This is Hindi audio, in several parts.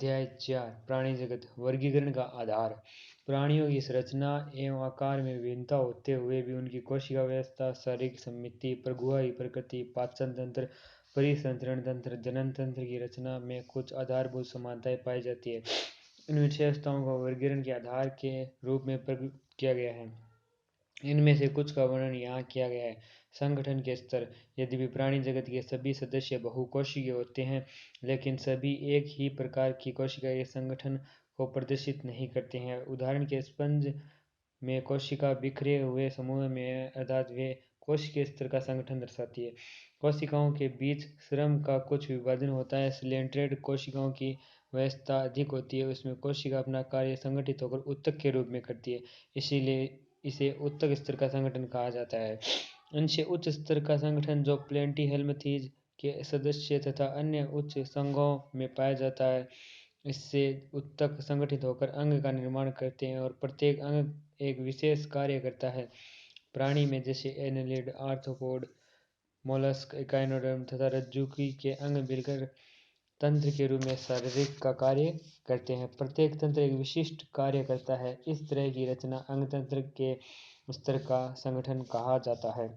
अध्याय 4 प्राणी जगत वर्गीकरण का आधार। प्राणियों की संरचना एवं आकार में विभिन्नता होते हुए भी उनकी कोशिका व्यवस्था, शारीरिक समिति, प्रगुहा की प्रकृति, पाचन तंत्र, परिसंचरण तंत्र, जनन तंत्र की रचना में कुछ आधारभूत समानताएं पाई जाती है। इन विशेषताओं को वर्गीकरण के आधार के रूप में प्रकट किया गया है। इनमें से कुछ का वर्णन यहाँ किया गया है। संगठन के स्तर। यद्यपि प्राणी जगत के सभी सदस्य बहुकोशिकीय होते हैं, लेकिन सभी एक ही प्रकार की कोशिका के संगठन को प्रदर्शित नहीं करते हैं। उदाहरण के स्पंज में कोशिका बिखरे हुए समूह में अर्थात वे कोशिकीय स्तर का संगठन दर्शाती है। कोशिकाओं के बीच श्रम का कुछ विभाजन होता है। सिलेंट्रेड कोशिकाओं की व्यवस्था अधिक होती है, उसमें कोशिका अपना कार्य संगठित होकर ऊतक के रूप में करती है, इसीलिए इसे ऊतक स्तर का संगठन कहा जाता है। इनसे उच्च स्तर का संगठन जो प्लेटिहेल्मिंथेज के सदस्य तथा अन्य उच्च संघों में पाया जाता है, इससे ऊतक संगठित होकर अंग का निर्माण करते हैं और प्रत्येक अंग एक विशेष कार्य करता है। प्राणी में जैसे एनेलिड, आर्थ्रोपोड, मोलस्क, इकाइनोडर्म तथा रज्जुकी के अंग मिलकर तंत्र के रूप में शारीरिक का कार्य करते हैं। प्रत्येक तंत्र एक विशिष्ट कार्य करता है। इस तरह की रचना अंग तंत्र के स्तर का संगठन कहा जाता है।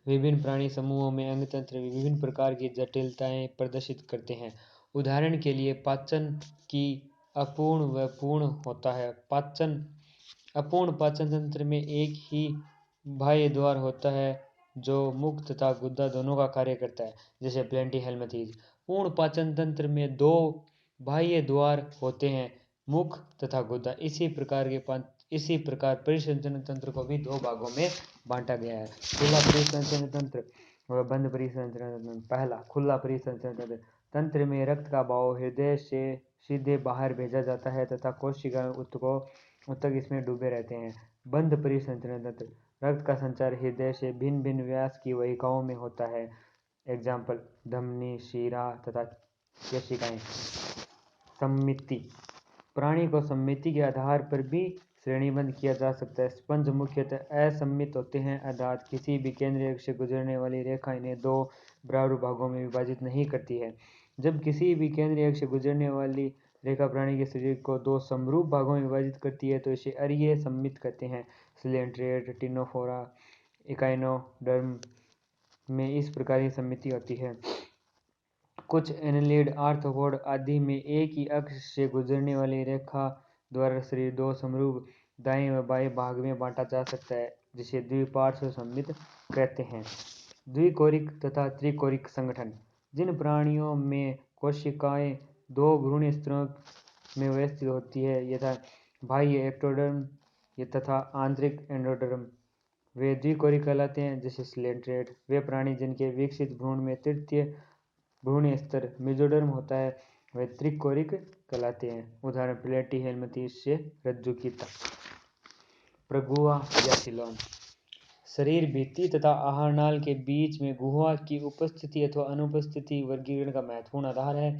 विभिन्न प्राणी समूहों में अंग तंत्र विभिन्न प्रकार की जटिलताएं प्रदर्शित करते हैं। उदाहरण के लिए पाचन की अपूर्ण व पूर्ण होता है। अपूर्ण पाचन तंत्र में एक ही बाह्य द्वार होता है जो मुख तथा गुदा दोनों का कार्य करता है, जैसे प्लेटिहेल्मिंथेज। पूर्ण पाचन तंत्र में दो बाह्य द्वार होते हैं, मुख तथा गुदा। इसी प्रकार परिसंचरण तंत्र को भी दो भागों में बांटा गया है, खुला परिसंचरण तंत्र व बंद परिसंचरण तंत्र। पहला, खुला परिसंचरण तंत्र। तंत्र में रक्त का बहाव हृदय से सीधे बाहर भेजा जाता है तथा कोशिका ऊतक इसमें डूबे रहते हैं। बंद परिसंचरण तंत्र। रक्त का संचार हृदय से भिन्न भिन्न व्यास की वाहिकाओं में होता है। एग्जाम्पल, धमनी, शिरा तथा केशिकाएं। समिति। प्राणी को समिति के आधार पर भी श्रेणीबद्ध किया जा सकता है। स्पंज मुख्यतः असममित होते हैं, अर्थात किसी भी केंद्रीय अक्ष से गुजरने वाली रेखा इन्हें दो बराबर भागों में विभाजित नहीं करती है। जब किसी भी केंद्रीय अक्ष से गुजरने वाली रेखा प्राणी के शरीर को दो समरूप भागों में विभाजित करती है तो इसे अरीय सममित कहते हैं। सिलेंट्रेट, टिनोफोरा, इकाइनोडर्म में इस प्रकार की समिति होती है। कुछ एनेलिड, आर्थ्रोपोड आदि में एक ही अक्ष से गुजरने वाली रेखा द्वारा शरीर दो समरूप दाएं व बाएं भाग में बांटा जा सकता है, जिसे द्विपार्श्व सममित कहते हैं। द्विकोरिक तथा त्रिकोरिक संगठन। जिन प्राणियों में कोशिकाएं दो भ्रूण स्तरों में व्यवस्थित होती है, यथा बाह्य एक्टोडर्म तथा आंतरिक एंडोडर्म, वे द्विकोरिक कहलाते हैं, जैसे सिलेंट्रेट। वे प्राणी जिनके विकसित भ्रूण में तृतीय भ्रूण स्तर मेसोडर्म होता है, वे त्रिकोरिक कहलाते हैं। उदाहरण प्लेटिहेल्मिंथेज से रज्जुकी तक। प्रगुहा या सीलोम। शरीर भित्ति तथा आहारनाल के बीच में गुहा की उपस्थिति अथवा अनुपस्थिति वर्गीकरण का महत्वपूर्ण आधार है।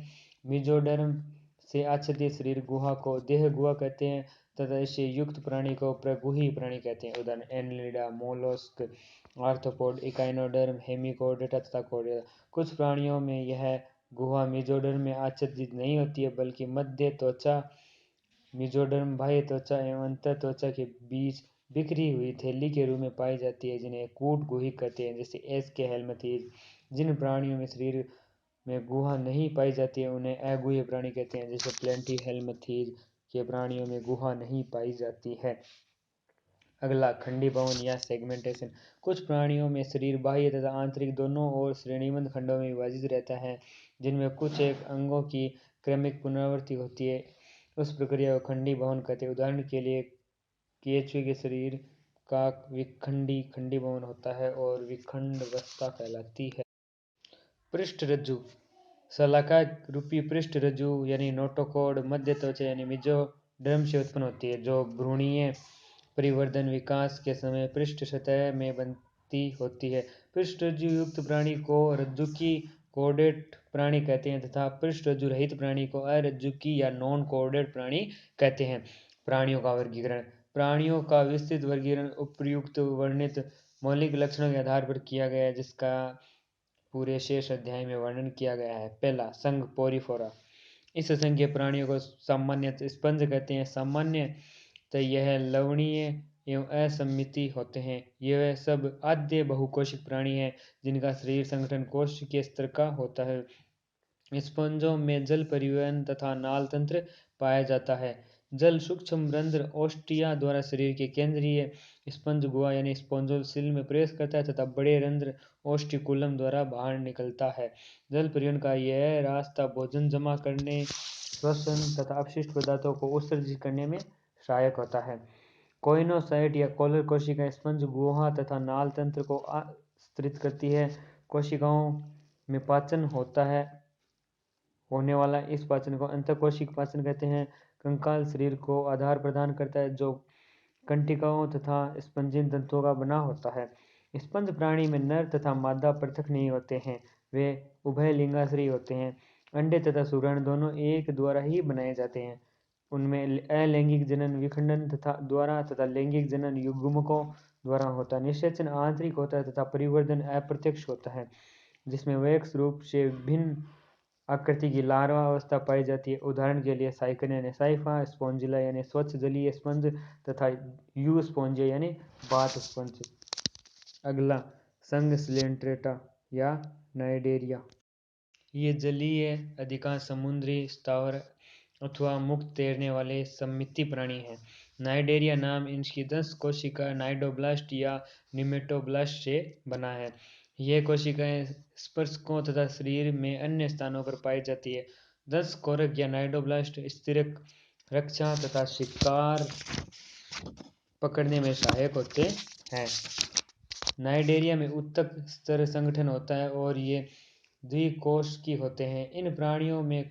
मेसोडर्म से आच्छादित शरीर गुहा को देह गुहा कहते हैं तथा इससे युक्त प्राणी को प्रगुही प्राणी कहते हैं। उदाहरण एनेलिडा, मोलस्क, आर्थ्रोपोड, इकाइनोडर्म, हेमिकोर्डेटा तथा कोर्डेटा। कुछ प्राणियों में यह गुहा मेसोडर्म में आच्छादित नहीं होती है, बल्कि मध्य त्वचा, मेसोडर्म, बाह्य त्वचा एवं अंतर त्वचा के बीच बिखरी हुई थैली के रूप में पाई जाती है, जिन्हें कूट गुही कहते हैं, जैसे एस्के हेल्मिंथेज। जिन प्राणियों में शरीर में गुहा नहीं पाई जाती है उन्हें अगुह्य प्राणी कहते हैं, जैसे प्लेटिहेल्मिंथेज के प्राणियों में गुहा नहीं पाई जाती है। अगला, खंडीभवन या सेगमेंटेशन। कुछ प्राणियों में शरीर बाह्य तथा आंतरिक दोनों ओर श्रेणीबद्ध खंडों में विभाजित रहता है, जिनमें कुछ एक अंगों की क्रमिक पुनरावृत्ति होती है। उस प्रक्रिया को खंडीभवन कहते हैं। उदाहरण के लिए केंचुए के शरीर का विखंडी खंडीभवन होता है और विखंडावस्था कहलाती है। पृष्ठ रज्जु। शलाका रूपी पृष्ठ रज्जु यानी नोटोकॉर्ड मध्य त्वचा यानी मेसोडर्म से उत्पन्न होती है, जो भ्रूणीय परिवर्धन विकास के समय पृष्ठ सतह में बनती होती है। पृष्ठ रज्जु युक्त प्राणी को रज्जुकी कॉर्डेट प्राणी कहते हैं तथा पृष्ठ रज्जु रहित प्राणी को अरज्जुकी या नॉन कॉर्डेट प्राणी कहते हैं। प्राणियों का वर्गीकरण। प्राणियों का विस्तृत वर्गीकरण उपर्युक्त वर्णित मौलिक लक्षणों के आधार पर किया गया है, जिसका पूरे शेष अध्याय में वर्णन किया गया है। पहला, संघ पोरीफोरा। इस असंख्य प्राणियों को सामान्यतः स्पंज कहते हैं। सामान्यतः यह लवणीय एवं असममित होते हैं। यह सब आद्य बहुकोशिक प्राणी हैं जिनका शरीर संगठन कोशिकीय स्तर का होता है। स्पंजों में जल परिवहन तथा नाल तंत्र पाया जाता है। जल सूक्ष्म रंध्र ओस्टिया द्वारा शरीर के केंद्रीय स्पंज गुहा यानी स्पोंजोसिल में प्रवेश करता है तथा बड़े रंध्र ओस्टिकुलम द्वारा बाहर निकलता है। जल परिवहन का यह रास्ता भोजन जमा करने, श्वसन तथा अपशिष्ट पदार्थों को उत्सर्जित करने में सहायक होता है। कोइनोसाइट या कॉलर कोशिका स्पंज गुहा तथा नाल तंत्र को आश्रित करती है। कोशिकाओं में पाचन होने वाला इस पाचन को अंतःकोशिक पाचन कहते हैं। कंकाल शरीर को आधार प्रदान करता है जो कंटिकाओं तथा स्पंजिन तंतुओं का बना होता है। स्पंज प्राणी में नर तथा मादा पृथक नहीं होते हैं, वे उभयलिंगाश्रयी होते हैं। अंडे तथा शुक्राणु दोनों एक द्वारा ही बनाए जाते हैं। उनमें अलैंगिक जनन विखंडन तथा लैंगिक जनन युग्मकों द्वारा होता है। निषेचन आंतरिक होता है तथा परिवर्धन अप्रत्यक्ष होता है, जिसमें वैक्स रूप से भिन्न आकृति की लार्वा अवस्था पाई जाती है। उदाहरण के लिए साइकन यानी साइफा, स्पोंजिला यानी स्वच्छ जलीय स्पंज तथा यू स्पोंजिया यानी बात स्पंज। अगला संघ सिलेंट्रेटा या नाइडेरिया। ये जलीय, अधिकांश समुद्री स्थावर अथवा मुक्त तैरने वाले सममित प्राणी हैं। नाइडेरिया नाम इसकी 10 कोशिका नाइडोब्लास्ट या निमेटोब्लास्ट से बना है। यह कोशिकाएं स्पर्शकों तथा शरीर में अन्य स्थानों पर पाई जाती है। 10 कोरक या नाइडोब्लास्ट स्थिरक, रक्षा तथा शिकार पकड़ने में सहायक होते हैं। नाइडेरिया में उत्तक स्तर संगठन होता है और ये द्विकोशिकी होते हैं। इन प्राणियों में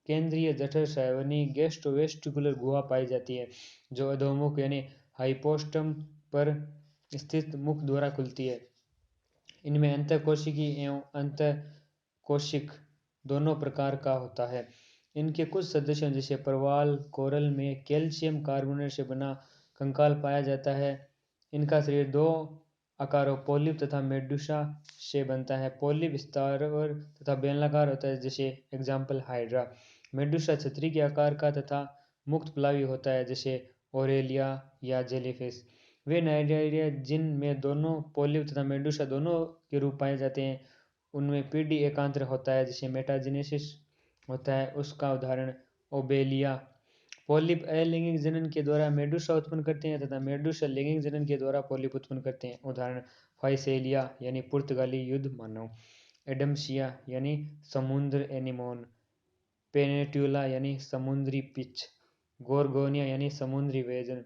केंद्रीय जठर श्रावणी गैस्ट्रोवेस्टिकुलर गुहा पाई जाती है जो अधोमुख यानी हाइपोस्टम पर स्थित मुख द्वारा खुलती है। इनमें अंतःकोशिकी एवं अंतःकोशिक दोनों प्रकार का होता है। इनके कुछ सदस्यों जैसे प्रवाल कोरल में कैल्शियम कार्बोनेट से बना कंकाल पाया जाता है। इनका शरीर दो आकारों पॉलिप तथा मेडुसा से बनता है। पॉलिप स्थावर तथा बेलनाकार होता है, जैसे एग्जाम्पल हाइड्रा। मेडुसा छतरी के आकार का तथा मुक्त प्लावी होता है, जैसे ओरेलिया या जेलीफिश। वे नाइडेरिया जिन में दोनों पॉलिप तथा मेडुसा दोनों के रूप पाए जाते हैं, उनमें पीढ़ी एकांतर होता है, जिसे मेटाजेनेसिस होता है। उसका उदाहरण ओबेलिया। पॉलिप अलैंगिक जनन के द्वारा मेडुसा उत्पन्न करते हैं तथा मेडुसा लैंगिक जनन के द्वारा पॉलिप उत्पन्न करते हैं। उदाहरण फाइसेलिया यानी पुर्तगाली युद्ध मानव, एडम्सिया यानी समुद्र एनीमोन, पेनेट्यूला यानी समुद्री पिच, गोरगोनिया यानी समुद्री वेजन,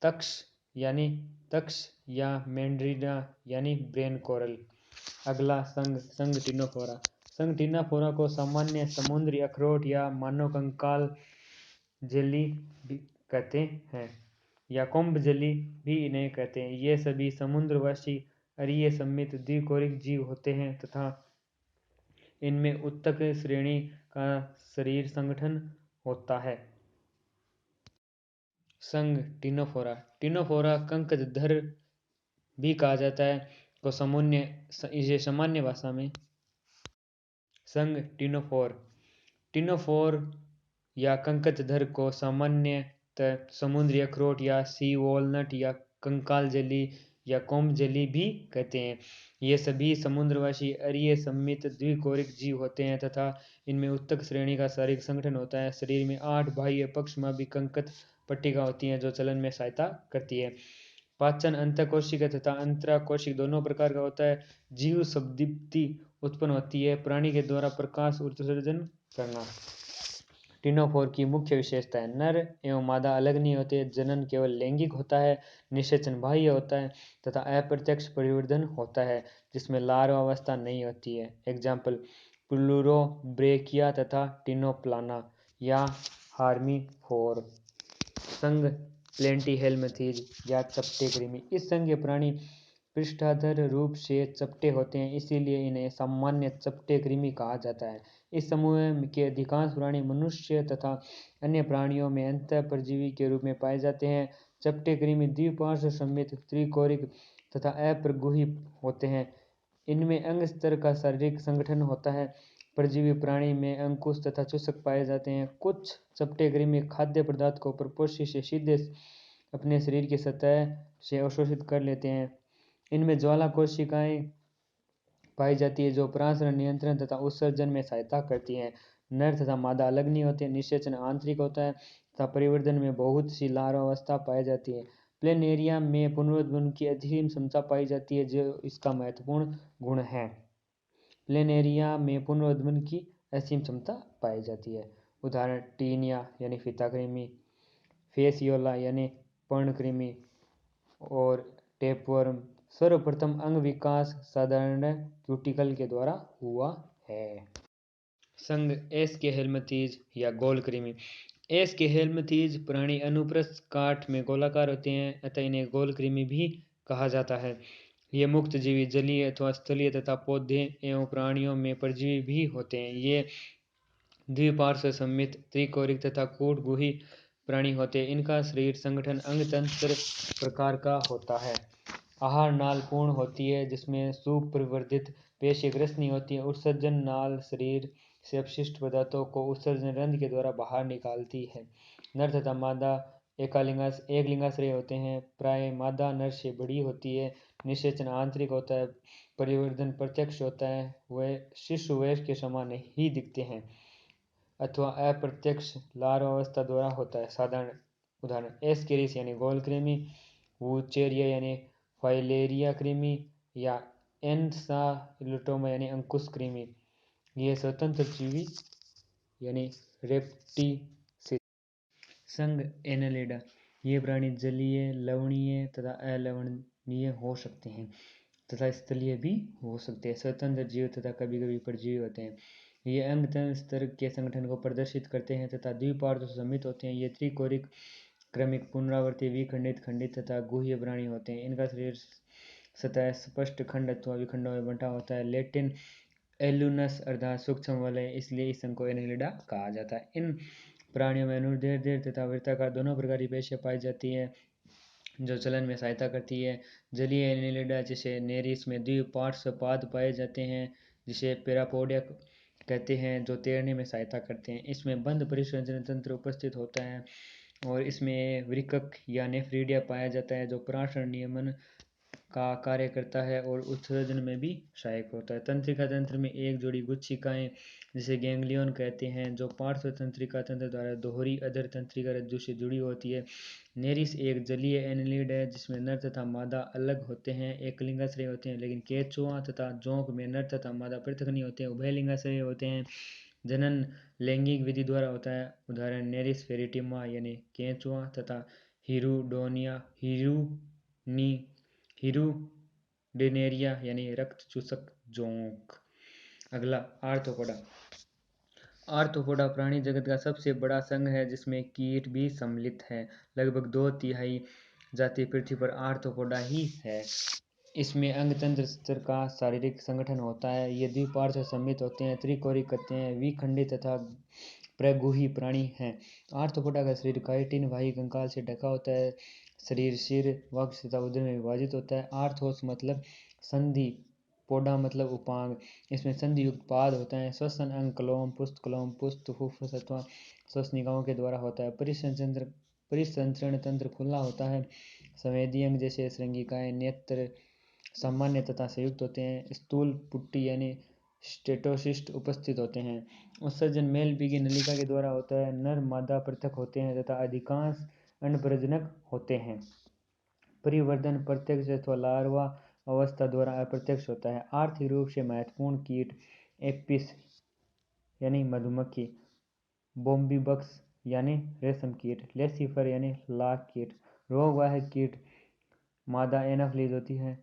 तक्ष या मैंड्रिना यानी ब्रेन कोरल। अगला संघ टिनोफोरा। संघ टिनोफोरा को सामान्य समुद्री अखरोट या मानव कंकाल जेली भी कहते हैं या कुंभ जेली भी इन्हें कहते हैं। ये सभी समुद्रवासी अरीय सममित द्विकोरिक जीव होते हैं तथा इनमें उत्तक श्रेणी का शरीर संगठन होता है। संघ टिनोफोरा। टिनोफोरा कंकधर भी कहा जाता है को इसे सामान्य भाषा में संघ टिनोफोर या कंकधर को सामान्यतः समुद्री अखरोट या सी वॉलनट या कंकाल जेली या कोम्ब जेली भी कहते हैं। ये सभी समुद्रवासी अरीय सममित द्विकोरिक जीव होते हैं तथा इनमें उत्तक श्रेणी का शारीरिक संगठन होता है। शरीर में 8 बाह्य पक्षमापी कंकत पट्टिका होती हैं जो चलन में सहायता करती है। पाचन अंतःकोशिका तथा अंतराकोशिक दोनों प्रकार का होता है। जीव संदीप्ति उत्पन्न होती है, प्राणी के द्वारा प्रकाश उत्सर्जन करना। टिनोफोर की मुख्य विशेषता है नर एवं मादा अलग नहीं होते, जनन केवल लैंगिक होता है, निषेचन बाह्य होता है तथा अप्रत्यक्ष परिवर्धन होता है जिसमें लार्वा अवस्था नहीं होती है। एग्जाम्पल प्लूरोब्रेकिया तथा टिनोप्लाना या हार्मीफोर। संघ प्लेटिहेल्मिंथेज या चपटे कृमि। इस संघ के प्राणी पृष्ठाधार रूप से चपटे होते हैं, इसीलिए इन्हें सामान्य चपटे कृमि कहा जाता है। इस समूह के अधिकांश प्राणी मनुष्य तथा अन्य प्राणियों में अंतःपरजीवी के रूप में पाए जाते हैं। चपटे कृमि द्विपार्श्व सममित त्रिकोरिक तथा अप्रगुही होते हैं। इनमें अंग स्तर का शारीरिक संगठन होता है। परजीवी प्राणी में अंकुश तथा चूसक पाए जाते हैं। कुछ चपटे कृमि खाद्य पदार्थ को परपोषी से सीधे अपने शरीर की सतह से अवशोषित कर लेते हैं। इनमें ज्वाला कोशिकाएं पाई जाती है जो प्राणसरण नियंत्रण तथा उत्सर्जन में सहायता करती हैं। नर तथा मादा अलग नहीं होते, निषेचन आंतरिक होता है तथा परिवर्धन में बहुत सी लार्वावस्था पाई जाती है। प्लेनेरिया में पुनरुत्पादन की असीम क्षमता पाई जाती है जो इसका महत्वपूर्ण गुण है। प्लेनेरिया में पुनरुत्पादन की असीम क्षमता पाई जाती है। उदाहरण टीनिया यानी फीताकृमि, फेसियोला यानी पर्णकृमि और टेपवर्म। सर्वप्रथम अंग विकास साधारण क्यूटिकल के द्वारा हुआ है। संघ एस के हेलमिंथीज या गोल कृमि। एस के हेलमिंथीज प्राणी अनुप्रस्थ काट में गोलाकार होते हैं अतः इन्हें गोल कृमि भी कहा जाता है। ये मुक्त जीवी जलीय अथवा स्थलीय तथा पौधे एवं प्राणियों में परजीवी भी होते हैं। ये द्विपार्श्व सममित, त्रिकोणिक तथा कूटगुही प्राणी होते हैं। इनका शरीर संगठन अंग तंत्र प्रकार का होता है। आहार नाल पूर्ण होती है जिसमें सुप्रवर्धित पेशी ग्रसनी होती है। उत्सर्जन नाल शरीर से अपशिष्ट पदार्थों को उत्सर्जन रंध्र के द्वारा बाहर निकालती है। नर तथा मादा एक लिंगाश्रय होते हैं। प्राय मादा नर से बड़ी होती है। निषेचन आंतरिक होता है, परिवर्धन प्रत्यक्ष होता है। वह शिशु वयस्क के समान ही दिखते हैं अथवा अप्रत्यक्ष लार्वावस्था द्वारा होता है। साधारण उदाहरण एस्केरिस यानी गोल कृमि, वूचेरिया यानी फाइलेरिया कृमि या एन्साइलोटोमा यानी अंकुश कृमि। ये स्वतंत्र जीवी यानी रेप्टिसिड। संघ एनेलिडा। ये प्राणी जलीय, लवणीय तथा अलवणीय हो सकते हैं तथा स्थलीय भी हो सकते हैं। स्वतंत्र जीव तथा कभी कभी परजीवी होते हैं। ये अंग स्तर के संगठन को प्रदर्शित करते हैं तथा द्विपार्श्व सममित होते हैं। ये त्रिकोणिक, क्रमिक, पुनरावर्ती, विखंडित, खंडित तथा गुह्य प्राणी होते हैं। इनका शरीर सतह स्पष्ट खंड अथवा विखंडों में बंटा होता है। लैटिन एलुनस अर्थात सूक्ष्म वलय, इसलिए इस संघ को एनेलिडा कहा जाता है। इन प्राणियों में अनुदैर्ध्य तथा वृत्ताकार दोनों प्रकार की पेशियां पाई जाती है जो चलन में सहायता करती है। जलीय एनेलिडा जिसे नेरिस में द्विपार्श्व पाद पाए जाते हैं जिसे पैरापोडिया कहते हैं जो तैरने में सहायता करते हैं। इसमें बंद परिसंचरण तंत्र उपस्थित होता है और इसमें वृक्क या नेफ्रिडिया पाया जाता है जो प्राणसरण नियमन का कार्य करता है और उत्सर्जन में भी सहायक होता है। तंत्रिका तंत्र में एक जोड़ी गुच्छिकाएं जिसे गैंग्लियन कहते हैं जो पार्श्व तंत्रिका तंत्र द्वारा दोहरी अधर तंत्रिका रज्जु से जुड़ी होती है। नेरिस एक जलीय एनेलिड है जिसमें नर तथा मादा अलग होते हैं, एक लिंगाश्रय होते हैं, लेकिन केंचुआ तथा जोंक में नर तथा मादा पृथक नहीं होते हैं, उभय लिंगाश्रय होते हैं। जनन लैंगिक विधि द्वारा होता है। उदाहरण नेरिस फेरिटिमा यानी केंचुआ तथा हिरुडोनिया हिरुडेनेरिया यानी रक्त चूसक जोंक। अगला आर्थ्रोपोडा। आर्थ्रोपोडा प्राणी जगत का सबसे बड़ा संघ है जिसमें कीट भी सम्मिलित है। लगभग 2/3 जाति पृथ्वी पर आर्थ्रोपोडा ही है। इसमें अंग तंत्र स्तर का शारीरिक संगठन होता है। ये द्विपार्श्व सममित होते हैं, त्रिकोणिक होते हैं, विखंडित तथा प्रगुही प्राणी हैं। आर्थ्रोपोडा का शरीर काइटिन वाही कंकाल से ढका होता है। शरीर सिर, वक्ष तथा उदर में विभाजित होता है। आर्थोस मतलब संधि, पोडा मतलब उपांग। इसमें संधि युक्त पाद होता है। श्वसन अंग कलोम, पुस्त, फुफ्फुस अथवा श्वसनिकाओं के द्वारा होता है। परिसंचरण तंत्र खुला होता है। संवेदी अंग जैसे श्रृंगिकाएं, नेत्र सामान्य तथा संयुक्त होते हैं। स्थूल पुट्टी यानी स्टेटोसिस्ट उपस्थित होते हैं। उत्सर्जन मेल पीगी नलिका के द्वारा होता है। नर मादा पृथक होते हैं तथा अधिकांश अंडप्रजनक होते हैं। परिवर्धन प्रत्यक्ष अथवा लार्वा अवस्था द्वारा अप्रत्यक्ष होता है। आर्थिक रूप से महत्वपूर्ण कीट एपिस यानी मधुमक्खी, बोम्बीबक्स यानी रेशम कीट, लेसिफर यानी लाख कीट, रोगवाहक कीट, मादा एनाफ्लीज होती है,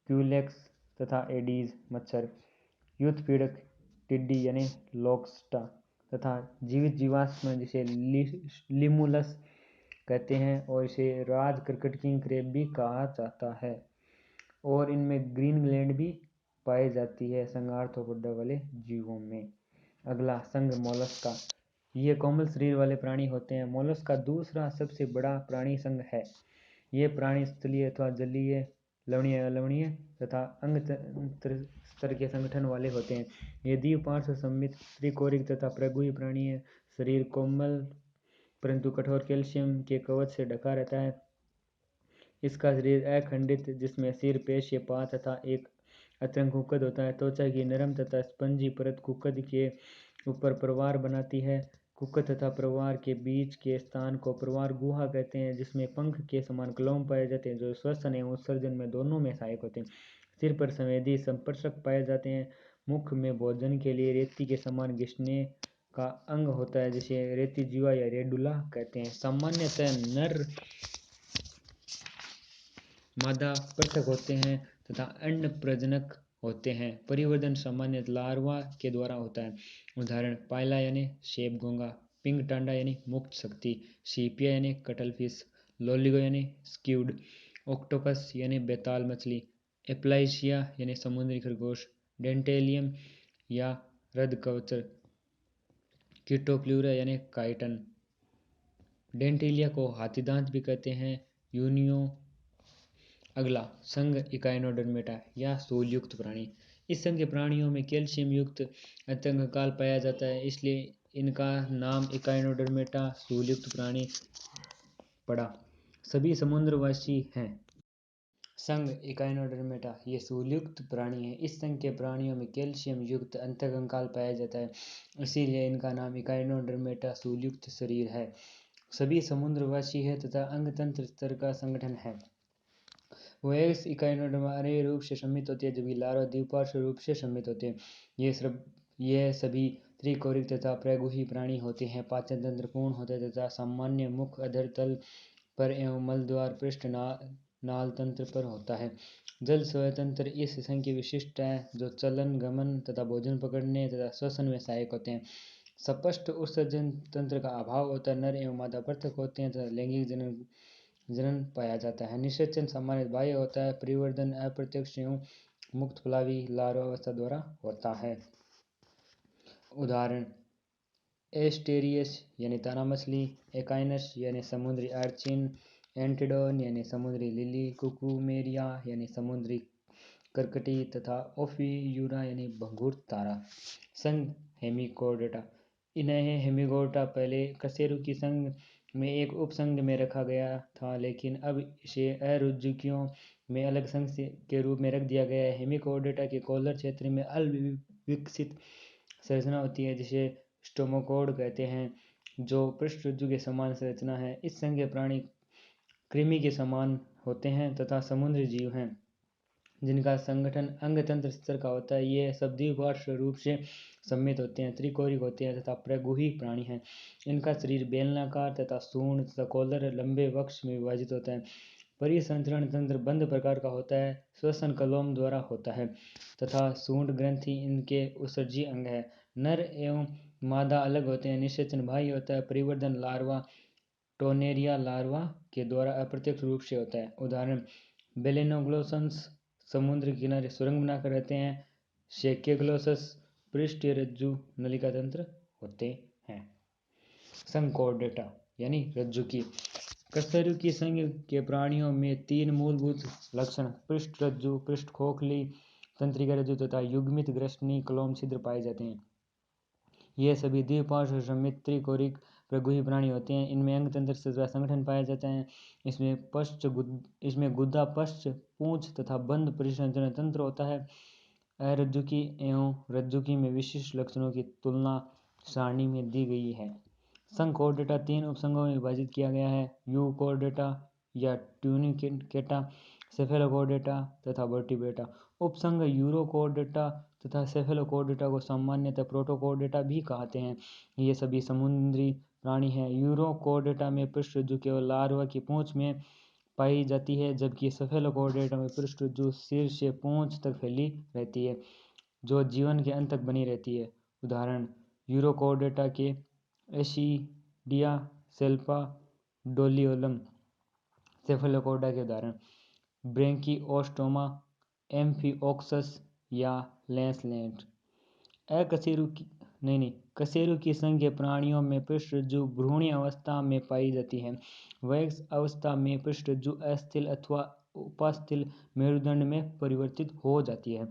क्यूलेक्स तथा एडीज मच्छर, यूथपीड़क टिड्डी यानी लोक्स्टा तथा जीवित जीवाश्म जिसे लिमुलस कहते हैं और इसे राज कर्कट किंग क्रेब भी कहा जाता है। और इनमें ग्रीनलैंड भी पाई जाती है संघ आर्थ्रोपोडा वाले जीवों में। अगला संघ मोलस्का। ये कोमल शरीर वाले प्राणी होते हैं। मोलस्का दूसरा सबसे बड़ा प्राणी संघ है। ये प्राणी स्थलीय अथवा जलीय लवणीय, अलवणीय तथा अंग तंत्र स्तर के संगठन वाले होते हैं। ये द्विपार्श्व सममित त्रिकोणिक तथा प्रगुही प्राणी है। शरीर कोमल परंतु कठोर कैल्शियम के कवच से ढका रहता है। इसका शरीर अखंडित, जिसमें सिर, पेश, पाद तथा एक अतरंग कुक्कुट होता है। त्वचा की नरम तथा स्पंजी परत कुक्कुट के ऊपर प्रवार बनाती है। कुक्कुट तथा प्रवार के बीच के स्थान को प्रवार गुहा कहते हैं, जिसमें पंख के समान क्लोम पाए जाते हैं, जो श्वसन एवं उत्सर्जन में दोनों में सहायक होते हैं। सिर पर संवेदी संपर्शक पाए जाते हैं। मुख में भोजन के लिए रेती के समान घिसने का अंग होता है, जिसे रेती जीवा या रेडुला कहते हैं। सामान्यतः नर मादा पृथक होते हैं तथा अंड प्रजनक होते हैं। परिवर्धन सामान्यतः लार्वा के द्वारा होता है। उदाहरण पायला यानी सेब घोंगा, पिंग टांडा यानी मुक्त शक्ति, सीपिया यानी कटलफिश, लोलिगो यानी स्क्विड, ऑक्टोपस यानी बेताल मछली, एप्लाइशिया यानी समुद्री खरगोश, डेंटेलियम या रदकवच, कीटोप्ल्यूरा यानी काइटन। डेंटेलिया को हाथीदांत भी कहते हैं। यूनियो अगला संघ इकाइनोडर्मेटा या सूलयुक्त प्राणी। इस संघ के प्राणियों में कैल्शियम युक्त अंतकंकाल पाया जाता है, इसलिए इनका नाम इकाइनोडर्मेटा सूलयुक्त प्राणी पड़ा। सभी समुद्रवासी हैं। संघ इकाइनोडर्मेटा ये सूलयुक्त प्राणी है। इस संघ के प्राणियों में कैल्शियम युक्त अंतकंकाल पाया जाता है, इसीलिए इनका नाम इकाइनोडर्मेटा सूलयुक्त शरीर है। सभी समुद्रवासी है तथा अंग तंत्र स्तर का संगठन है। वयस्क इकाइनोडर्मा अरेय रूप से सम्मिलित होती है, जबकि लार्वा द्विपार्श्व रूप से सम्मिलित होते हैं। ये सभी त्रिकोणिक तथा प्रगुही प्राणी होते हैं। पाचन तंत्र पूर्ण होता है तथा सामान्य मुख अधर तल पर एवं मलद्वार पृष्ठ नाल तंत्र पर होता है। जल स्वतंत्र इस संघ की विशिष्ट है, जो चलन, गमन तथा भोजन पकड़ने तथा श्वसन में सहायक होते हैं। स्पष्ट उत्सर्जन तंत्र का अभाव होता है। नर एवं मादा पृथक होते हैं तथा लैंगिक जनन पाया जाता है। निषेचन सामान्य बाह्य होता है। परिवर्धन अप्रत्यक्ष एवं मुक्त फलावी लार्वावस्था द्वारा होता है। उदाहरण एस्टेरियस यानी तारा मछली, एकाइनस यानी समुद्री अर्चिन, एंटिडोन यानी समुद्री लिली, कुकुमेरिया यानी समुद्री करकटी तथा ओफियूरा यानी भंगुर तारा। संघ हेमिकोर्डेटा। इन्हें हेमिकोर्डेटा पहले कशेरुकी संघ में एक उपसंघ में रखा गया था, लेकिन अब इसे अरुजुकियों में अलग संघ के रूप में रख दिया गया है। हेमिकोर्डेटा के कॉलर क्षेत्र में अविकसित संरचना होती है, जिसे स्टोमाकोड कहते हैं, जो पृष्ठरज्जु के समान संरचना है। इस संघ के प्राणी कृमि के समान होते हैं तथा समुद्री जीव हैं, जिनका संगठन अंग तंत्र स्तर का होता है। ये सब द्विपार्श्व रूप से सम्मिलित होते हैं, त्रिकोणिक होते हैं तथा प्रगुही प्राणी हैं। इनका शरीर बेलनाकार तथा सूंड तथा कॉलर लंबे वक्ष में विभाजित होता है। परिसंचरण तंत्र बंद प्रकार का होता है। श्वसन कलोम द्वारा होता है तथा सूंड ग्रंथि इनके उत्सर्जी अंग है। नर एवं मादा अलग होते हैं। निषेचन बाह्य होता है। परिवर्धन लार्वा टोनेरिया लार्वा के द्वारा अप्रत्यक्ष रूप से होता है। उदाहरण बेलेनोग्लोसन्स समुद्र किनारे सुरंग बनाकर रहते हैं। शेकेग्लोसस पृष्ठीय रज्जु नलिका तंत्र होते हैं। संघ कोर्डेटा यानी रज्जुकी। कशेरुकी संघ के प्राणियों में तीन मूलभूत लक्षण पृष्ठ रज्जु, पृष्ठ खोखली, तंत्रिका रज्जु तथा युग्मित ग्रसनी क्लोम छिद्र पाए जाते हैं। ये सभी द्विपार्श्व सम्मिलित त्रिकोणिक प्रगुही प्राणी होते हैं। इनमें अंग तंत्र तथा संगठन पाया जाता है। इसमें गुदा, पश्च, पूंछ तथा बंद परिसंचरण तंत्र होता है। अरज्जुकी एवं रज्जुकी में विशिष्ट लक्षणों की तुलना सारणी में दी गई है। संघ कोर्डेटा तीन उपसंघों में विभाजित किया गया है: यूकोर्डेटा या ट्यूनिकेटा, सेफेलोकोर्डेटा तथा वर्टिब्रेटा। उपसंघ यूरोकोर्डेटा तथा सेफेलोकोर्डेटा को सामान्यतः प्रोटोकोर्डेटा भी कहते हैं। ये सभी समुद्री प्राणी हैं। यूरोकोर्डेटा में पृष्ठरज्जु केवल लार्वा की पूंछ में पाई जाती है, जबकि सेफेलोकोर्डेटा में पृष्ठरज्जु सिर से पूंछ तक फैली रहती है, जो जीवन के अंत तक बनी रहती है। उदाहरण यूरोकोर्डेटा के एसिडिया, सेल्पा, डोलियोलम। सेफेलोकोर्डा के उदाहरण ब्रेंकियोस्टोमा, एम्फिओक्सस या लैंसलेट। कशेरुकी संघ के प्राणियों में पृष्ठरज्जु भ्रूणीय अवस्था में पाई जाती है। वयस्क अवस्था में पृष्ठरज्जु अस्थिर अथवा उपास्थल मेरुदंड में परिवर्तित हो जाती है।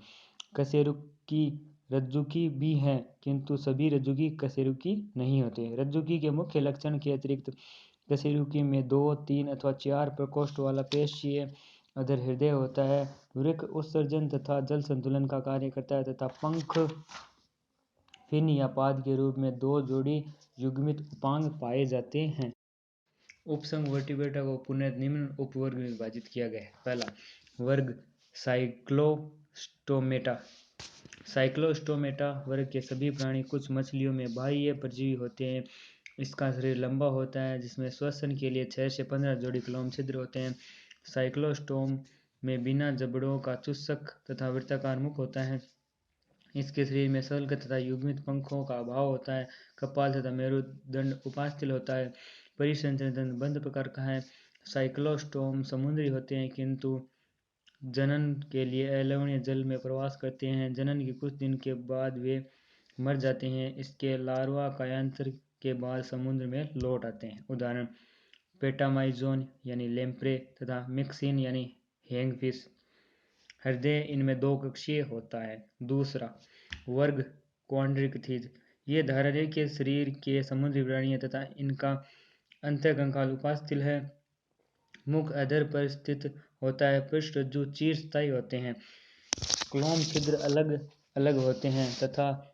कशेरुकी रज्जुकी भी है, किंतु सभी रज्जुकी कशेरुकी नहीं होते। रज्जुकी के मुख्य लक्षण के अतिरिक्त कशेरुकी में 2, 3 अथवा 4 प्रकोष्ठ वाला पेशीय अधर हृदय होता है। वृक्क उत्सर्जन तथा जल संतुलन का कार्य करता है तथा पंख, फिन या पाद के रूप में 2 जोड़ी युग्मित उपांग पाए जाते हैं। उपसंग वर्टिब्रेटा को पुनः निम्न उपवर्ग में विभाजित किया गया है। पहला वर्ग साइक्लोस्टोमेटा। साइक्लोस्टोमेटा वर्ग के सभी प्राणी। कुछ मछलियों में बाह्य परजीवी होते हैं। इसका शरीर लंबा होता है जिसमें श्वसन के लिए 6 से 15 जोड़ी क्लोम छिद्र होते हैं। साइक्लोस्टोम में बिना जबड़ों का चूसक तथा वृत्ताकार मुख होता है। इसके शरीर में सल्क तथा युग्मित पंखों का अभाव होता है। कपाल तथा मेरुदंड उपास्थल होता है। परिसंचरण तंत्र बंद प्रकार का है। साइक्लोस्टोम समुद्री होते हैं किंतु जनन के लिए अलवणीय जल में प्रवास करते हैं। जनन के कुछ दिन के बाद वे मर जाते हैं। इसके लार्वा कायांतर के बाद समुद्र में लौट आते हैं। उदाहरण पेटामाइजोन यानी लेम्प्रे तथा मिक्सिन यानी हैंगफिश। हृदय इनमें 2 कक्षीय होता है। दूसरा वर्ग क्वाड्रिकथीज। ये धारारेख के शरीर के समुद्री प्राणी है तथा इनका अंतःकंकाल उपास्थल है। मुख अधर पर स्थित होता है। पृष्ठरज्जु चिरस्थायी होते हैं। क्लोम छिद्र अलग अलग होते हैं तथा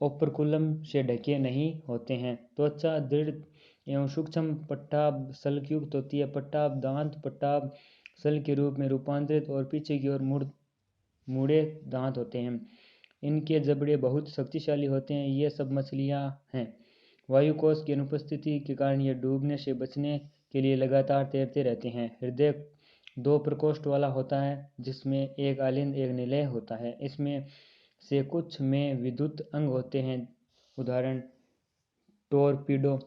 ओपर्कुलम से ढके नहीं होते हैं। त्वचा दृढ़ एवं सूक्ष्म पट्टाभ सल्कयुक्त होती है। पट्टाभ दांत पट्टाभ सल के रूप में रूपांतरित और पीछे की ओर मुड़े दांत होते हैं। इनके जबड़े बहुत शक्तिशाली होते हैं। ये सब मछलियां हैं। वायुकोश की अनुपस्थिति के कारण ये डूबने से बचने के लिए लगातार तैरते रहते हैं। हृदय 2 प्रकोष्ठ वाला होता है जिसमें एक आलिंद एक निलय होता है। इसमें से कुछ में विद्युत अंग होते हैं, उदाहरण टोरपीडो,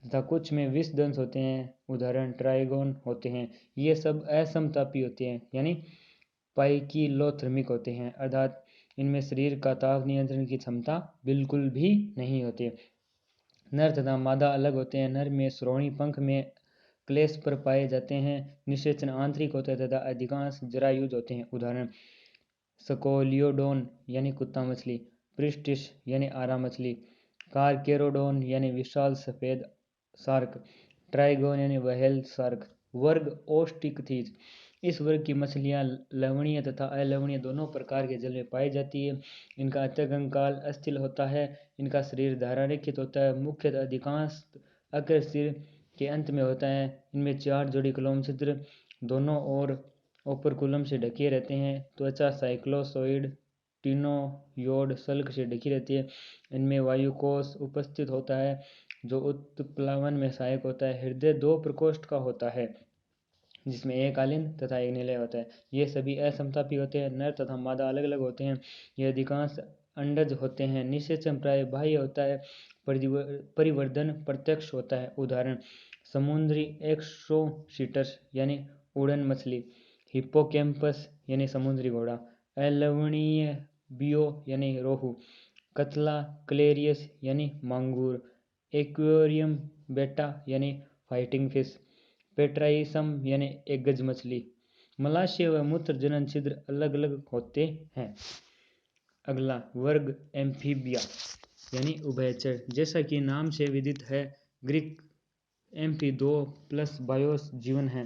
तथा कुछ में विषदंश होते हैं, उदाहरण ट्राइगोन होते हैं। ये सब असमतापी होते हैं यानी पाइकिलोथर्मिक होते हैं, अर्थात इनमें शरीर का ताप नियंत्रण की क्षमता बिल्कुल भी नहीं होती। नर तथा मादा अलग होते हैं। नर में श्रोणी पंख में क्लेश पर पाए जाते हैं। निषेचन आंतरिक होता है तथा अधिकांश जरायुज होते हैं, उदाहरण स्कोलियोडोन यानी कुत्ता मछली, प्रिस्टिस यानी आरा मछली, कारकेरोडोन यानी विशाल सफेद शार्क, ट्राइगोन यानी व्हेल शार्क। वर्ग ओस्टिकथीज। इस वर्ग की मछलियां लवणीय तथा अलवणीय दोनों प्रकार के जल में पाई जाती है। इनका अंतःकंकाल अस्थिल होता है। इनका शरीर धारारेखित होता है। मुख्यतः अधिकांश अग्र सिर के अंत में होता है। इनमें 4 जोड़ी क्लोम छिद्र दोनों ओर ओपर्कुलम से ढके रहते हैं। त्वचा साइक्लोसॉइड टिनोयोड सल्क से ढकी रहती है। इनमें वायुकोश उपस्थित होता है जो उत्प्लावन में सहायक होता है। हृदय 2 प्रकोष्ठ का होता है जिसमें एक आलिंद तथा एक निलय होता है। ये सभी असमतापी होते हैं। नर तथा मादा अलग अलग होते हैं। ये अधिकांश अंडज होते हैं। निषेचन प्राय बाह्य होता है। परिवर्धन प्रत्यक्ष होता है, उदाहरण समुद्री एक्सोसीटस यानी उड़न मछली, हिप्पोकैम्पस यानी समुद्री घोड़ा, अलवणीय बियो यानी रोहू, कतला क्लेरियस यानी मांगूर, एक्वेरियम बेटा यानी फाइटिंग फिश, पेट्राइसम यानी एगज मछली। मलाशय व मूत्र जनन छिद्र अलग अलग होते हैं। अगला वर्ग एम्फीबिया यानी उभयचर। जैसा कि नाम से विदित है, ग्रीक एम्फी 2 प्लस बायोस जीवन है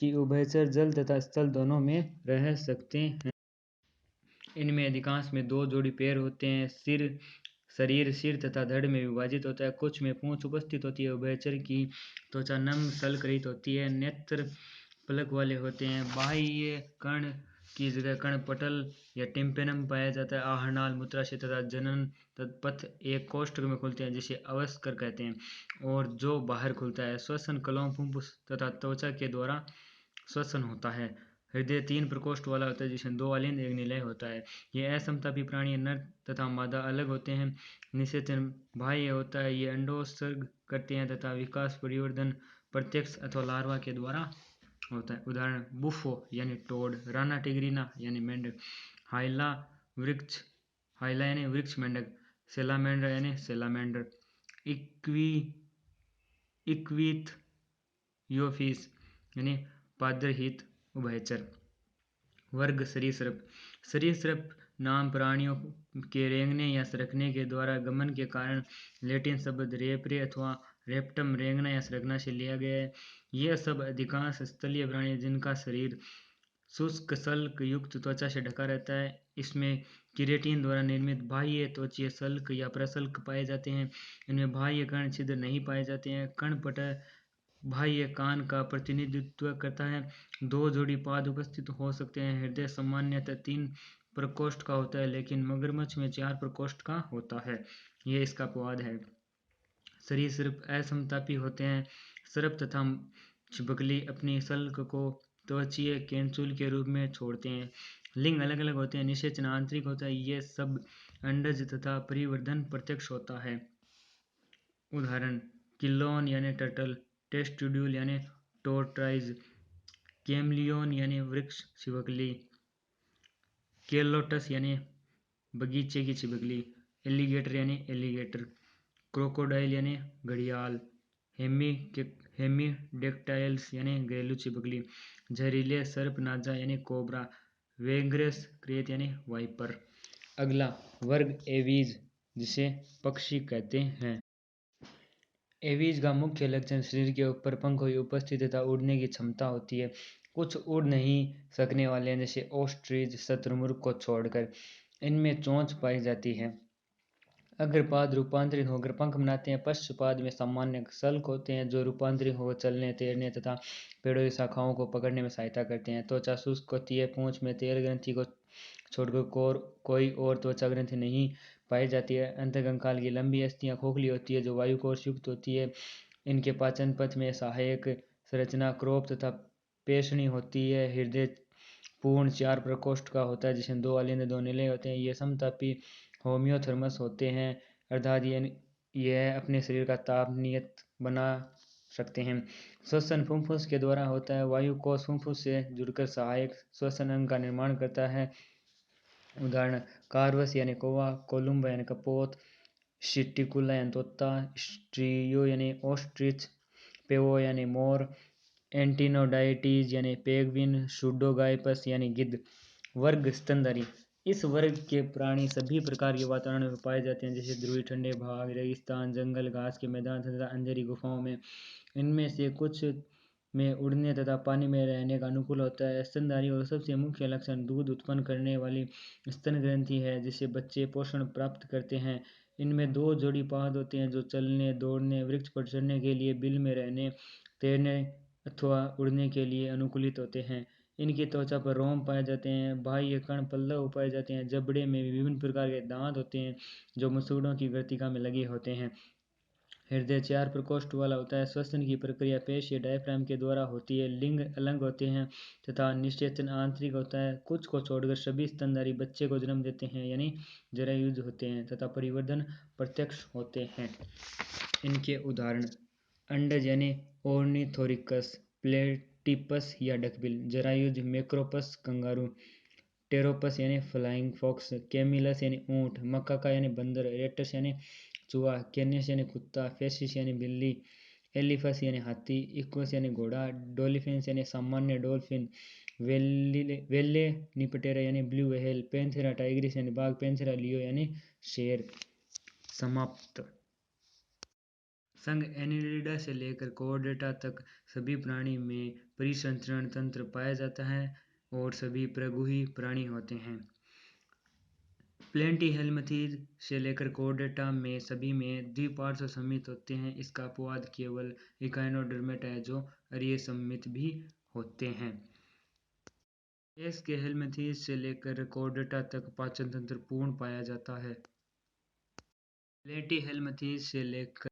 कि उभयचर जल तथा स्थल दोनों में रह सकते हैं। इनमें अधिकांश में 2 जोड़ी पैर होते हैं। शरीर सिर तथा धड़ में विभाजित होता है। कुछ में पूंछ उपस्थित होती है। उभयचर की त्वचा नम सल्क रहित होती है। नेत्र पलक वाले होते हैं। बाह्य कर्ण की जगह कर्णपटल या टिम्पेनम पाया जाता है। आहरणाल मूत्राशय तथा जनन पथ एक कोष्ठक में खुलते हैं जिसे अवस्कर कहते हैं और जो बाहर खुलता है। श्वसन कलों फुफ्फुस तथा त्वचा के द्वारा श्वसन होता है। हृदय 3 प्रकोष्ठ वाला होता है जिसमें 2 आलिंद एक निलय होता है। ये असमतापी प्राणी नर तथा मादा अलग होते हैं। निषेचन बाह्य होता है। ये अंडोत्सर्ग करते हैं तथा विकास परिवर्धन प्रत्यक्ष अथवा लार्वा के द्वारा होता है, उदाहरण बुफो यानी टोड, राना टिग्रिना यानी मेंढक, हाइला यानी वृक्ष मेंढक, सेलामेंडर यानी सेलामेंडर, इक्वीथ योफिस यानी पादरहित उभयचर। वर्ग सरीसृप। सरीसृप नाम प्राणियों के रेंगने या सरकने के द्वारा गमन के कारण लैटिन शब्द रेपरे अथवा रेप्टम रेंगना या सरकना से लिया गया है। यह सब अधिकांश स्थलीय प्राणी जिनका शरीर शुष्क शल्क युक्त त्वचा से ढका रहता है। इसमें किरेटिन द्वारा निर्मित बाह्य त्वचीय शल्क या प्रशल्क पाए जाते हैं। इनमें बाह्य कर्ण छिद्र नहीं पाए जाते हैं। कर्णपटल बाह्य कान का प्रतिनिधित्व करता है। 2 जोड़ी पाद उपस्थित हो सकते हैं। हृदय सामान्यतः 3 प्रकोष्ठ का होता है, लेकिन मगरमच्छ में 4 प्रकोष्ठ का होता है। यह इसका अपवाद है। सरीसृप असमतापी होते हैं। सर्प तथा छिपकली अपनी शल्क को त्वचीय कैप्सूल के रूप में छोड़ते हैं। लिंग अलग अलग होते हैं। निषेचन आंतरिक होता है। यह सब अंडज तथा परिवर्धन प्रत्यक्ष होता है। उदाहरण: किलोन यानी टर्टल, टेस्टुड्यूल यानी टोर्टॉइज, कैमलियोन यानी वृक्ष छिपकली, केलोटस यानी बगीचे की छिपकली, एलिगेटर यानी एलिगेटर, क्रोकोडाइल यानी घड़ियाल, हेमीडेक्टाइल्स यानी घरेलू छिपकली, जहरीले सर्पनाजा यानी कोबरा, वेग्रेस क्रेत यानी वाइपर। अगला वर्ग एवीज, जिसे पक्षी कहते हैं। एवीज का मुख्य लक्षण शरीर के ऊपर पंखों की उपस्थिति तथा उड़ने की क्षमता होती है। कुछ उड़ नहीं सकने वाले हैं, जैसे ऑस्ट्रिच, शुतुरमुर्ग को छोड़कर। इनमें चोंच पाई जाती है। अग्रपाद रूपांतरित होकर पंख बनाते हैं। पश्चपाद में सामान्य शल्क होते हैं, जो रूपांतरित होकर चलने, तैरने तथा पेड़ों की शाखाओं को पकड़ने में सहायता करते हैं। त्वचा शुष्क होती है। पूंछ में तेल ग्रंथि को छोड़कर कोई और त्वचा ग्रंथि नहीं पाई जाती है। अंतकंकाल की लंबी अस्थियां खोखली होती है, जो वायुकोश युक्त होती है। इनके पाचन पथ में सहायक संरचना क्रोप तथा पेशनी होती है। हृदय पूर्ण 4 प्रकोष्ठ का होता है, जिसमें 2 अलिंद 2 निलय होते हैं। ये समतापी होम्योथर्मस होते हैं, अर्थात यह अपने शरीर का ताप नियत बना सकते हैं। श्वसन फुफ्फुस के द्वारा होता है। वायुकोश फुफ्फुस से जुड़कर सहायक श्वसन अंग का निर्माण करता है। उदाहरण: कार्वस यानी कौवा, कोलुम्बा यानी कपोत, सिटिकुला यानी तोता, स्ट्रियो यानी ऑस्ट्रिच, पेवो यानी मोर, एंटिनोडाइटीज यानी पेंगुइन, सुडोगाइपस यानी गिद्ध। वर्ग स्तनधारी। इस वर्ग के प्राणी सभी प्रकार के वातावरण में पाए जाते हैं, जैसे ध्रुवीय ठंडे भाग, रेगिस्तान, जंगल, घास के मैदान तथा अंधेरी गुफाओं में। इनमें से कुछ में उड़ने तथा पानी में रहने का अनुकूल होता है। स्तनधारियों का सबसे मुख्य लक्षण दूध उत्पन्न करने वाली स्तन ग्रंथि है, जिससे बच्चे पोषण प्राप्त करते हैं। इनमें 2 जोड़ी पाद होते हैं, जो चलने, दौड़ने, वृक्ष पर चढ़ने के लिए, बिल में रहने, तैरने अथवा उड़ने के लिए अनुकूलित होते हैं। इनकी त्वचा पर रोम पाए जाते हैं। बाह्य कर्ण पल्लव पाए जाते हैं। जबड़े में विभिन्न प्रकार के दांत होते हैं, जो मसूड़ों की वर्तिका में लगे होते हैं। हृदय 4 प्रकोष्ठ वाला होता है। श्वसन की प्रक्रिया पेशी डायफ्राम के द्वारा होती है। लिंग अलग होते हैं तथा निषेचन आंतरिक होता है। कुछ को छोड़कर सभी स्तनधारी बच्चे को जन्म देते हैं, यानी जरायुज होते हैं, तथा परिवर्धन प्रत्यक्ष होते हैं। इनके उदाहरण: अंडज यानी ऑर्निथोरिकस, प्लेटिपस या डकबिल, जरायुज मैक्रोपस कंगारू, टेरोपस यानी फ्लाइंग फॉक्स, कैमिलस यानी ऊंट, मकाका यानी बंदर, रेटस यानी चूहा, कैनिस यानी कुत्ता, फेसिस यानी बिल्ली, एलिफस यानी हाथी, इक्वस यानी घोड़ा, डोलिफिन्स यानी सामान्य डॉल्फिन, वेले निपटेरा यानी ब्लू व्हेल, पैंथेरा टाइग्रिस यानी बाघ, पैंथेरा लियो यानी शेर। समाप्त। संघ एनिलिडा से लेकर कोर्डेटा तक सभी प्राणी में परिसंचरण तंत्र पाया जाता है और सभी प्रगुही प्राणी होते हैं। प्लेटिहेल्मिंथेस से लेकर कोर्डेटा में सभी में द्विपार्श्व सममित होते हैं। इसका अपवाद केवल इकाइनोडर्मेटा है, जो अरीय सममित भी होते हैं। एस के हेल्मिंथेस से लेकर कोर्डेटा तक पाचन तंत्र पूर्ण पाया जाता है। प्लेटिहेल्मिंथेस से लेकर